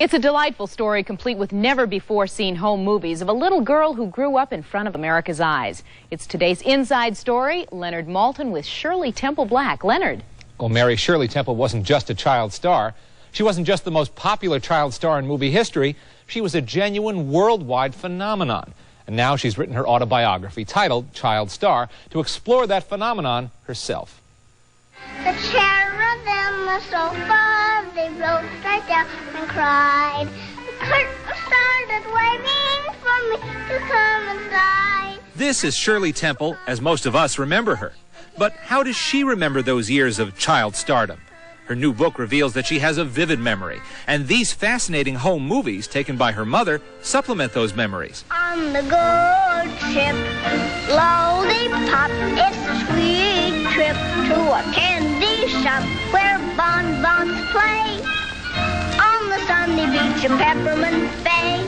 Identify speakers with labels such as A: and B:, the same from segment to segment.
A: It's a delightful story complete with never-before-seen home movies of a little girl who grew up in front of America's eyes. It's today's Inside Story. Leonard Maltin with Shirley Temple Black. Leonard.
B: Well, Mary, Shirley Temple wasn't just a child star. She wasn't just the most popular child star in movie history. She was a genuine worldwide phenomenon. And now she's written her autobiography titled Child Star to explore that phenomenon herself.
C: The cherubim were so far, they rolled right down and cried. The curtain started waving for me to come inside.
D: This is Shirley Temple, as most of us remember her. But how does she remember those years of child stardom? Her new book reveals that she has a vivid memory, and these fascinating home movies taken by her mother supplement those memories.
C: On the good ship, lollipop, it's a sweet trip to a candy shop where bonbons play on the sunny beach of Peppermint Bay.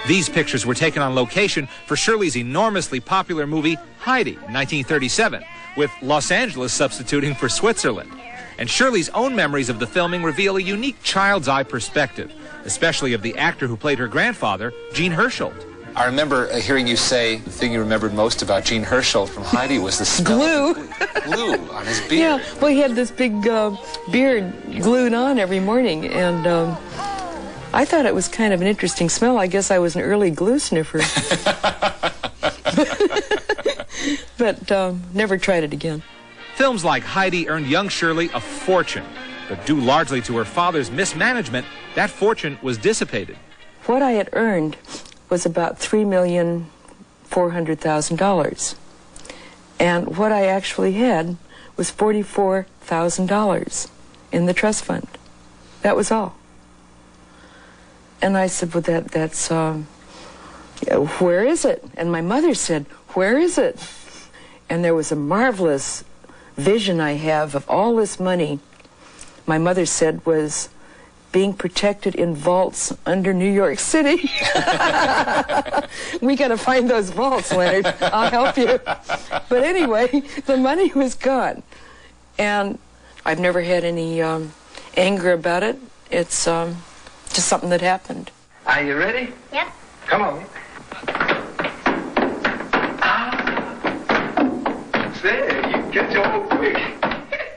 D: These pictures were taken on location for Shirley's enormously popular movie Heidi in 1937, with Los Angeles substituting for Switzerland. And Shirley's own memories of the filming reveal a unique child's eye perspective, especially of the actor who played her grandfather, Gene Herschel.
E: I remember hearing you say the thing you remembered most about Gene Herschel from Heidi was the smell
F: glue.
E: Of glue on his beard.
F: Yeah, well, he had this big beard glued on every morning, and I thought it was kind of an interesting smell. I guess I was an early glue sniffer. But never tried it again.
D: Films like Heidi earned young Shirley a fortune, but due largely to her father's mismanagement, that fortune was dissipated.
F: What I had earned was about $3,400,000, and what I actually had was $44,000 in the trust fund. That was all. And I said, well, that's where is it? And my mother said, where is it? And there was a marvelous vision I have of all this money, my mother said, was being protected in vaults under New York City. We got to find those vaults, Leonard. I'll help you. But anyway, the money was gone. And I've never had any anger about it. It's just something that happened.
G: Are you ready?
C: Yep.
G: Come on. There, you catch on quick.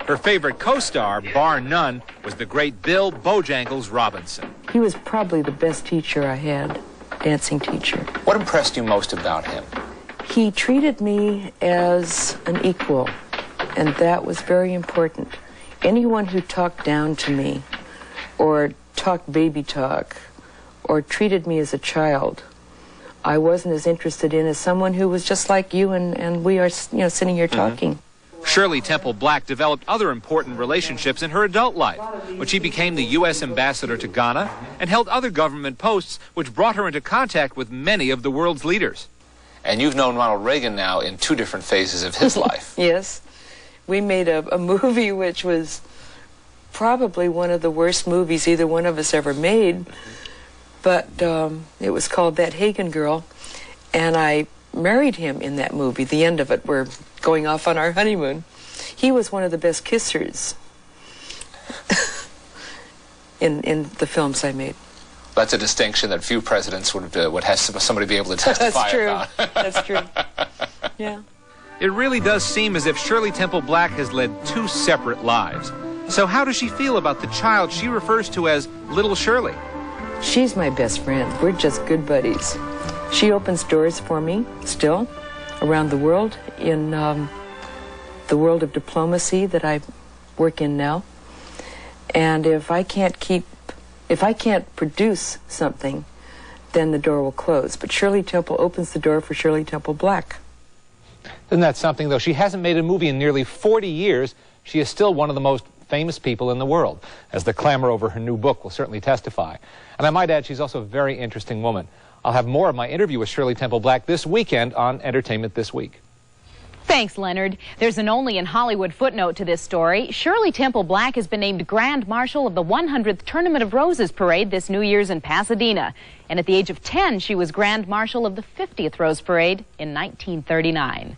D: Her favorite co-star, bar none, was the great Bill Bojangles Robinson.
F: He was probably the best teacher I had, dancing teacher.
E: What impressed you most about him?
F: He treated me as an equal, and that was very important. Anyone who talked down to me, or talked baby talk, or treated me as a child, I wasn't as interested in as someone who was just like you, and we are, sitting here talking.
D: Shirley Temple Black developed other important relationships in her adult life when she became the U.S. ambassador to Ghana and held other government posts which brought her into contact with many of the world's leaders.
E: And you've known Ronald Reagan now in two different phases of his life.
F: Yes. We made a movie which was probably one of the worst movies either one of us ever made. But it was called That Hagen Girl, and I married him in that movie. The end of it, we're going off on our honeymoon. He was one of the best kissers in the films I made.
E: That's a distinction that few presidents would have somebody be able to testify about.
F: That's true. Yeah.
D: It really does seem as if Shirley Temple Black has led two separate lives. So how does she feel about the child she refers to as Little Shirley?
F: She's my best friend. We're just good buddies. She opens doors for me, still, around the world, in the world of diplomacy that I work in now. And if I can't produce something, then the door will close. But Shirley Temple opens the door for Shirley Temple Black.
B: Isn't that something, though? She hasn't made a movie in nearly 40 years. She is still one of the most famous people in the world, as the clamor over her new book will certainly testify. And I might add, she's also a very interesting woman. I'll have more of my interview with Shirley Temple Black this weekend on Entertainment This Week.
A: Thanks, Leonard. There's an only in Hollywood footnote to this story. Shirley Temple Black has been named Grand Marshal of the 100th Tournament of Roses Parade this New Year's in Pasadena. And at the age of 10, she was Grand Marshal of the 50th Rose Parade in 1939.